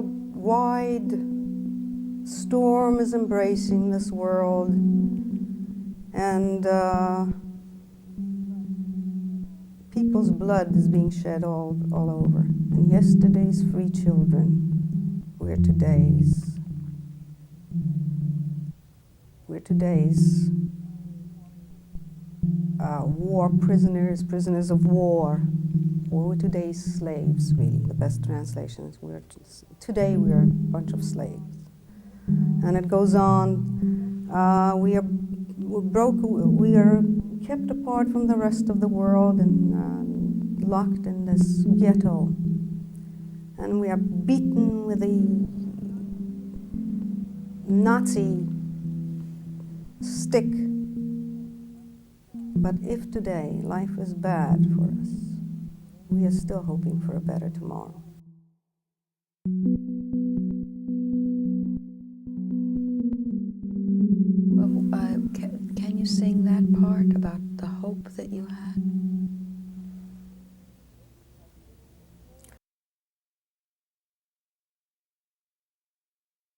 worldwide storm is embracing this world, and people's blood is being shed all over. And yesterday's free children, we're today's war prisoners, prisoners of war, or we're today's slaves, really. The best translation is today we are a bunch of slaves. And it goes on, we are kept apart from the rest of the world and locked in this ghetto. And we are beaten with a Nazi stick. But if today life is bad for us, we are still hoping for a better tomorrow. Can you sing that part about the hope that you had?